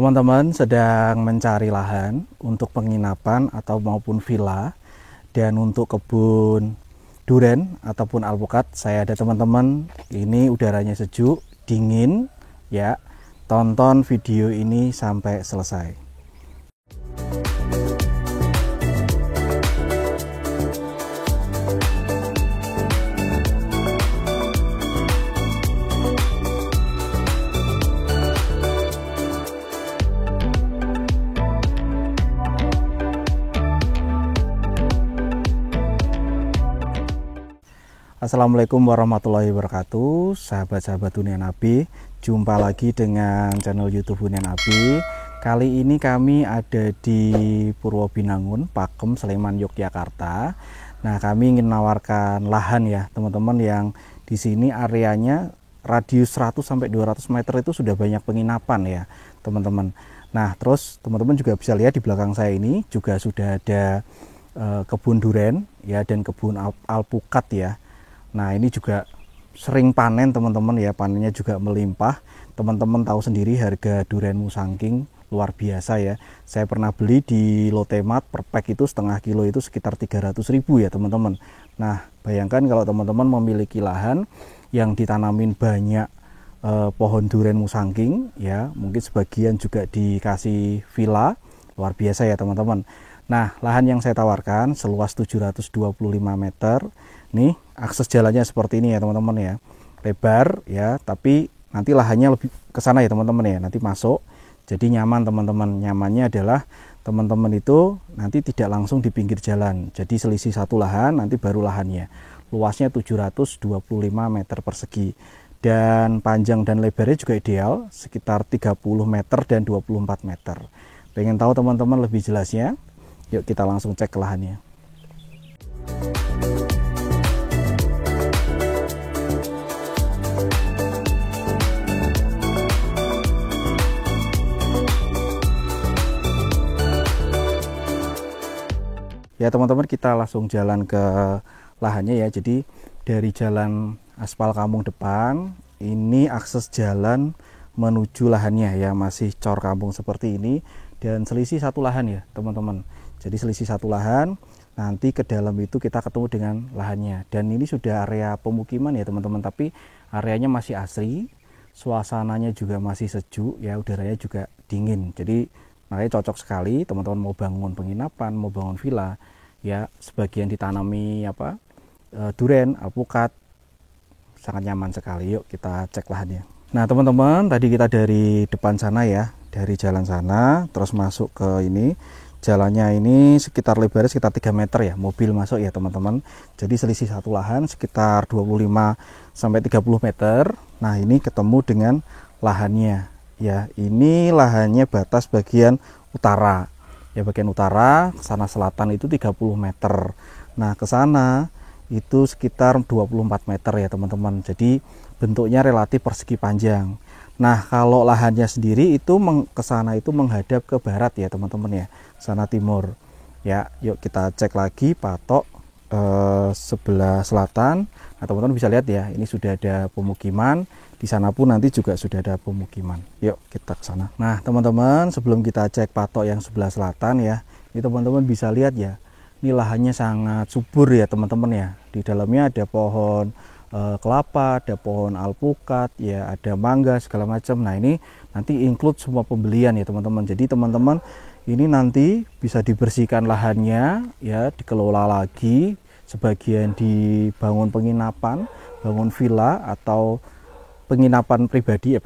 Teman-teman sedang mencari lahan untuk penginapan atau maupun villa, dan untuk kebun duren ataupun alpukat. Saya ada teman-teman, ini udaranya sejuk, dingin ya. Tonton video ini sampai selesai. Assalamualaikum warahmatullahi wabarakatuh, sahabat-sahabat Dunia Nabi. Jumpa lagi dengan channel YouTube Dunia Nabi. Kali ini kami ada di Purwobinangun, Pakem, Sleman, Yogyakarta. Nah, kami ingin menawarkan lahan ya teman-teman, yang di sini areanya radius 100 sampai 200 meter itu sudah banyak penginapan ya teman-teman. Nah, terus teman-teman juga bisa lihat di belakang saya ini juga sudah ada kebun duren ya, dan kebun alpukat ya. Nah, ini juga sering panen teman-teman ya, panennya juga melimpah. Teman-teman tahu sendiri harga duren musangking luar biasa ya. Saya pernah beli di Lotemat per pack itu setengah kilo itu sekitar 300.000 ya teman-teman. Nah, bayangkan kalau teman-teman memiliki lahan yang ditanamin banyak pohon duren musangking ya, mungkin sebagian juga dikasih villa, luar biasa ya teman-teman. Nah, lahan yang saya tawarkan seluas 725 meter. Nih, akses jalannya seperti ini ya teman-teman ya. Lebar ya, tapi nanti lahannya lebih ke sana ya teman-teman ya. Nanti masuk. Jadi nyaman teman-teman. Nyamannya adalah teman-teman itu nanti tidak langsung di pinggir jalan. Jadi selisih satu lahan, nanti baru lahannya. Luasnya 725 meter persegi. Dan panjang dan lebarnya juga ideal, sekitar 30 meter dan 24 meter. Pengen tahu teman-teman lebih jelasnya? Yuk kita langsung cek ke lahannya. Ya teman-teman, kita langsung jalan ke lahannya ya. Jadi dari jalan aspal kampung depan, ini akses jalan menuju lahannya ya, masih cor kampung seperti ini, dan selisih satu lahan ya teman-teman. Jadi selisih satu lahan, nanti ke dalam itu kita ketemu dengan lahannya. Dan ini sudah area pemukiman ya teman-teman, tapi areanya masih asri, suasananya juga masih sejuk ya, udaranya juga dingin. Jadi makanya cocok sekali teman-teman mau bangun penginapan, mau bangun villa ya, sebagian ditanami duren, alpukat, sangat nyaman sekali. Yuk kita cek lahannya. Nah teman-teman, tadi kita dari depan sana ya, dari jalan sana terus masuk ke ini. Jalannya ini sekitar lebarnya sekitar 3 meter ya, mobil masuk ya teman-teman. Jadi selisih satu lahan sekitar 25 sampai 30 meter. Nah, ini ketemu dengan lahannya. Ya, ini lahannya batas bagian utara. Ya, bagian utara, ke sana selatan itu 30 meter. Nah, ke sana itu sekitar 24 meter ya teman-teman. Jadi bentuknya relatif persegi panjang. Nah, kalau lahannya sendiri itu ke sana itu menghadap ke barat ya teman-teman ya, sana timur. Ya, yuk kita cek lagi patok sebelah selatan. Nah, teman-teman bisa lihat ya, ini sudah ada pemukiman. Di sana pun nanti juga sudah ada pemukiman. Yuk kita ke sana. Nah, teman-teman, sebelum kita cek patok yang sebelah selatan ya, ini teman-teman bisa lihat ya, ini lahannya sangat subur ya teman-teman ya. Di dalamnya ada pohon kelapa, ada pohon alpukat ya, ada mangga segala macam. Nah, ini nanti include semua pembelian ya teman-teman. Jadi teman-teman ini nanti bisa dibersihkan lahannya ya, dikelola lagi, sebagian dibangun penginapan, bangun villa atau penginapan pribadi ya,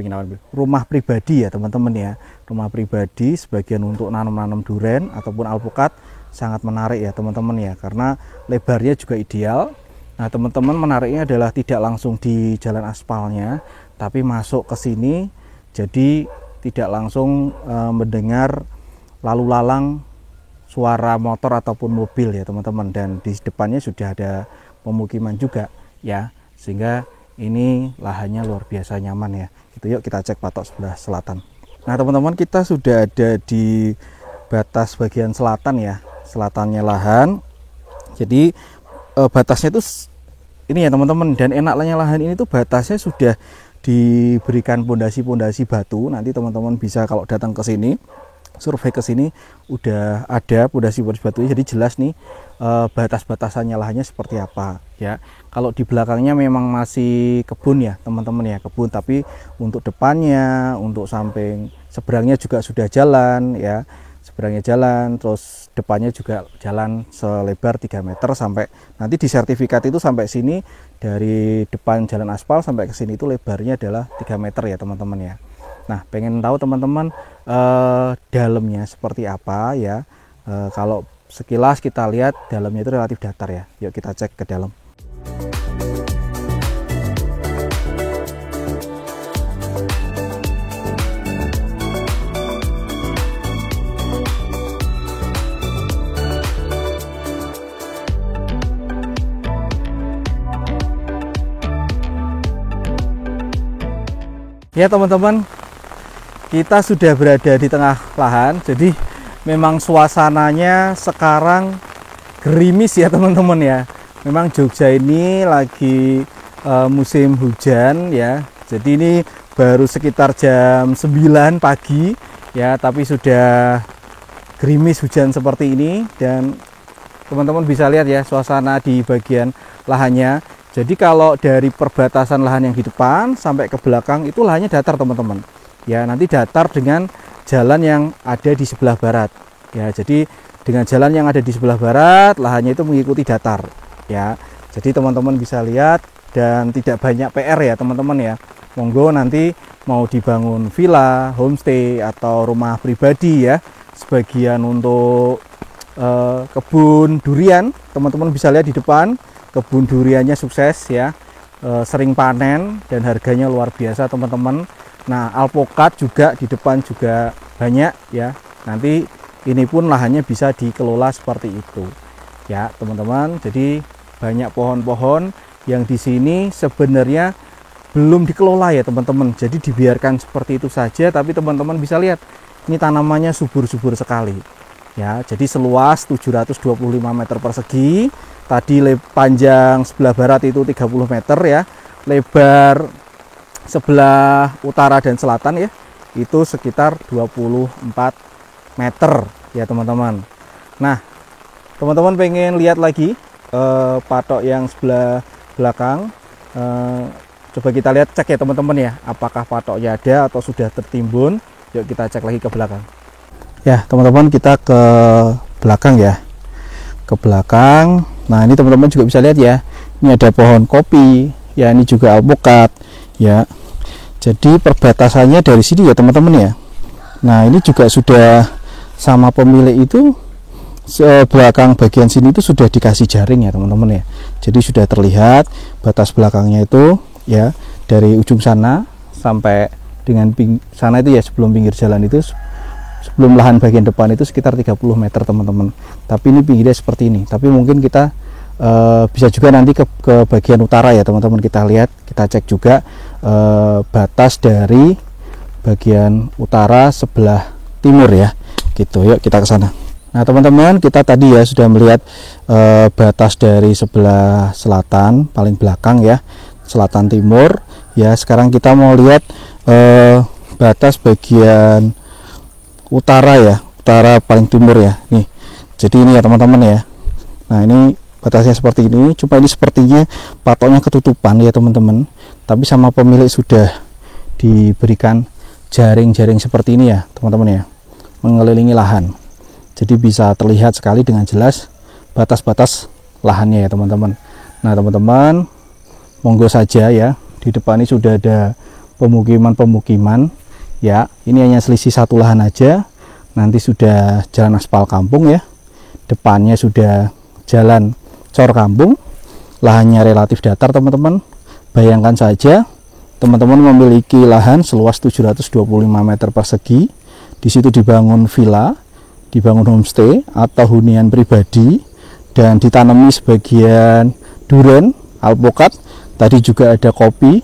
rumah pribadi ya teman-teman ya, rumah pribadi, sebagian untuk nanam-nanam duren ataupun alpukat. Sangat menarik ya teman-teman ya, karena lebarnya juga ideal. Nah, teman-teman, menariknya adalah tidak langsung di jalan aspalnya, tapi masuk ke sini, jadi tidak langsung mendengar lalu lalang suara motor ataupun mobil ya teman-teman. Dan di depannya sudah ada pemukiman juga ya, sehingga ini lahannya luar biasa nyaman ya. Gitu, yuk kita cek patok sebelah selatan. Nah teman-teman, kita sudah ada di batas bagian selatan ya, selatannya lahan. Jadi batasnya itu ini ya teman-teman, dan enaknya lahan ini tuh batasnya sudah diberikan pondasi-pondasi batu. Nanti teman-teman bisa kalau datang ke sini, survei ke sini, udah ada pondasi-pondasi batunya, jadi jelas nih batas-batasannya lahannya seperti apa ya. Kalau di belakangnya memang masih kebun ya teman-teman ya, kebun, tapi untuk depannya, untuk samping seberangnya juga sudah jalan ya, seberangnya jalan, terus depannya juga jalan selebar 3 meter sampai nanti di sertifikat itu sampai sini, dari depan jalan aspal sampai ke sini itu lebarnya adalah 3 meter ya teman-teman ya. Nah, pengen tahu teman-teman dalamnya seperti apa ya. Kalau sekilas kita lihat dalamnya itu relatif datar ya. Yuk kita cek ke dalam. Ya teman-teman, kita sudah berada di tengah lahan, jadi memang suasananya sekarang gerimis ya teman-teman ya. Memang Jogja ini lagi musim hujan ya, jadi ini baru sekitar jam 9 pagi ya, tapi sudah gerimis hujan seperti ini. Dan teman-teman bisa lihat ya suasana di bagian lahannya. Jadi kalau dari perbatasan lahan yang di depan sampai ke belakang itu lahannya datar teman-teman. Ya, nanti datar dengan jalan yang ada di sebelah barat. Ya, jadi dengan jalan yang ada di sebelah barat, lahannya itu mengikuti datar. Ya, jadi teman-teman bisa lihat dan tidak banyak PR ya teman-teman ya. Monggo nanti mau dibangun villa, homestay atau rumah pribadi ya, sebagian untuk kebun durian, teman-teman bisa lihat di depan. Kebun duriannya sukses ya, sering panen dan harganya luar biasa teman-teman. Nah, alpukat juga di depan juga banyak ya. Nanti ini pun lahannya bisa dikelola seperti itu ya teman-teman. Jadi banyak pohon-pohon yang di sini sebenarnya belum dikelola ya teman-teman. Jadi dibiarkan seperti itu saja, tapi teman-teman bisa lihat ini tanamannya subur-subur sekali ya. Jadi seluas 725 meter persegi. Tadi panjang sebelah barat itu 30 meter ya, lebar sebelah utara dan selatan ya itu sekitar 24 meter ya teman-teman. Nah, teman-teman pengen lihat lagi patok yang sebelah belakang, coba kita lihat, cek ya teman-teman ya, apakah patoknya ada atau sudah tertimbun. Yuk kita cek lagi ke belakang ya teman-teman. Kita ke belakang ya, ke belakang. Nah, ini teman-teman juga bisa lihat ya, ini ada pohon kopi ya, ini juga alpukat ya. Jadi perbatasannya dari sini ya teman-teman ya. Nah, ini juga sudah sama pemilik itu, belakang bagian sini itu sudah dikasih jaring ya teman-teman ya. Jadi sudah terlihat batas belakangnya itu ya, dari ujung sana sampai dengan sana itu ya, sebelum pinggir jalan itu, sebelum lahan bagian depan itu sekitar 30 meter teman-teman. Tapi ini pinggirnya seperti ini. Tapi mungkin kita bisa juga nanti ke bagian utara ya teman-teman. Kita lihat, kita cek juga batas dari bagian utara sebelah timur ya. Gitu. Yuk kita ke sana. Nah teman-teman, kita tadi ya sudah melihat batas dari sebelah selatan paling belakang ya, selatan timur ya. Sekarang kita mau lihat batas bagian utara ya, utara paling timur ya. Nih, jadi ini ya teman-teman ya. Nah, ini batasnya seperti ini. Cuma ini sepertinya patoknya ketutupan ya teman-teman. Tapi sama pemilik sudah diberikan jaring-jaring seperti ini ya teman-teman ya, mengelilingi lahan. Jadi bisa terlihat sekali dengan jelas batas-batas lahannya ya teman-teman. Nah teman-teman, monggo saja ya. Di depan ini sudah ada pemukiman-pemukiman ya. Ini hanya selisih satu lahan aja, nanti sudah jalan aspal kampung ya, depannya sudah jalan cor kampung, lahannya relatif datar teman-teman. Bayangkan saja teman-teman memiliki lahan seluas 725 meter persegi, di situ dibangun villa, dibangun homestay atau hunian pribadi, dan ditanami sebagian durian, alpukat, tadi juga ada kopi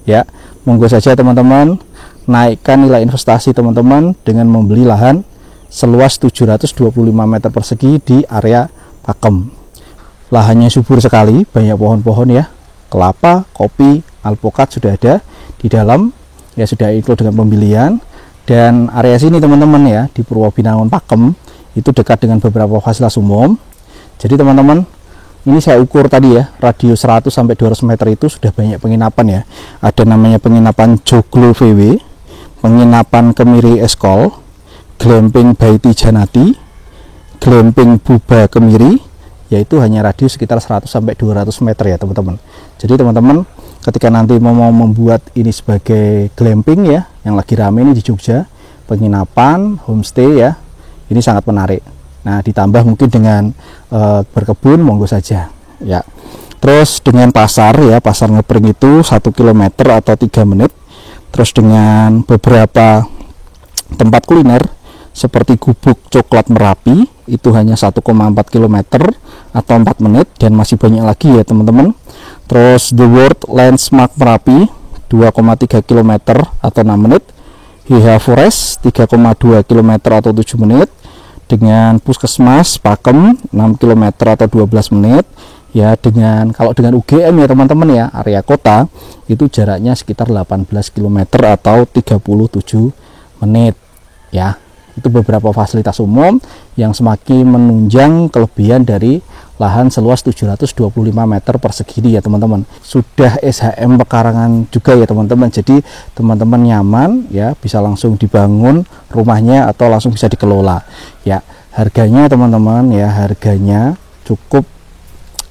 ya. Monggo saja teman-teman, naikkan nilai investasi teman-teman dengan membeli lahan seluas 725 meter persegi di area Pakem. Lahannya subur sekali, banyak pohon-pohon ya, kelapa, kopi, alpukat sudah ada. Di di dalam ya, sudah include dengan pembelian. Dan area sini teman-teman ya, di Purwobinangun Pakem itu dekat dengan beberapa fasilitas umum. Jadi teman-teman, ini saya ukur tadi ya, radius 100 sampai 200 meter itu sudah banyak penginapan ya. Ada namanya penginapan Joglo VW, penginapan Kemiri Eskol, glamping Baiti Janati, glamping Buba Kemiri, yaitu hanya radius sekitar 100 sampai 200 meter ya teman-teman. Jadi teman-teman, ketika nanti mau membuat ini sebagai glamping ya, yang lagi rame ini di Jogja, penginapan, homestay ya, ini sangat menarik. Nah, ditambah mungkin dengan berkebun, monggo saja ya. Terus dengan pasar ya, pasar Ngepreng itu 1 km atau 3 menit. Terus dengan beberapa tempat kuliner seperti Gubuk Coklat Merapi itu hanya 1,4 km atau 4 menit, dan masih banyak lagi ya teman-teman. Terus The World Landmark Merapi 2,3 km atau 6 menit. Hiha Forest 3,2 km atau 7 menit. Dengan Puskesmas Pakem 6 km atau 12 menit ya. Dengan kalau dengan UGM ya teman-teman ya, area kota itu jaraknya sekitar 18 km atau 37 menit ya. Itu beberapa fasilitas umum yang semakin menunjang kelebihan dari lahan seluas 725 meter persegi ya teman-teman. Sudah SHM pekarangan juga ya teman-teman. Jadi teman-teman nyaman ya, bisa langsung dibangun rumahnya atau langsung bisa dikelola ya. Harganya teman-teman ya, harganya cukup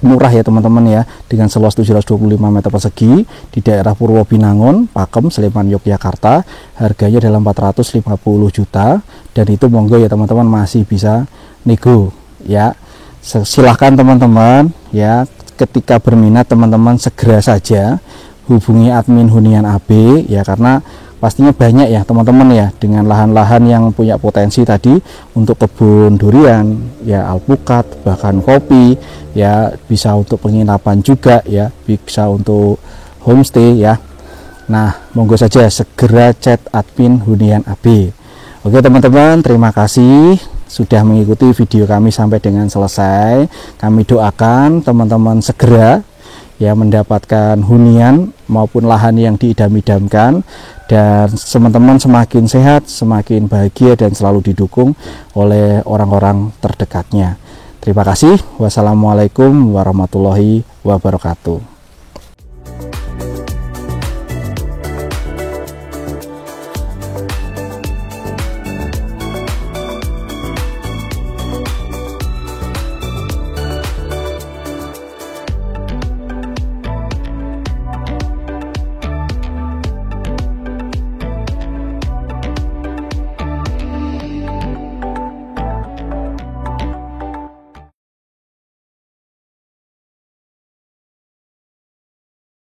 murah ya teman-teman ya, dengan seluas 725 meter persegi di daerah Purwobinangun, Pakem, Sleman, Yogyakarta. Harganya dalam 450 juta, dan itu monggo ya teman-teman, masih bisa nego ya. Silahkan teman-teman ya, ketika berminat teman-teman segera saja hubungi admin Hunian AB ya, karena pastinya banyak ya teman-teman ya, dengan lahan-lahan yang punya potensi tadi untuk kebun durian ya, alpukat, bahkan kopi ya, bisa untuk penginapan juga ya, bisa untuk homestay ya. Nah, monggo saja segera chat admin Hunian AB. Oke teman-teman, terima kasih sudah mengikuti video kami sampai dengan selesai. Kami doakan teman-teman segera ya mendapatkan hunian maupun lahan yang diidam-idamkan, dan teman-teman semakin sehat, semakin bahagia, dan selalu didukung oleh orang-orang terdekatnya. Terima kasih. Wassalamualaikum warahmatullahi wabarakatuh.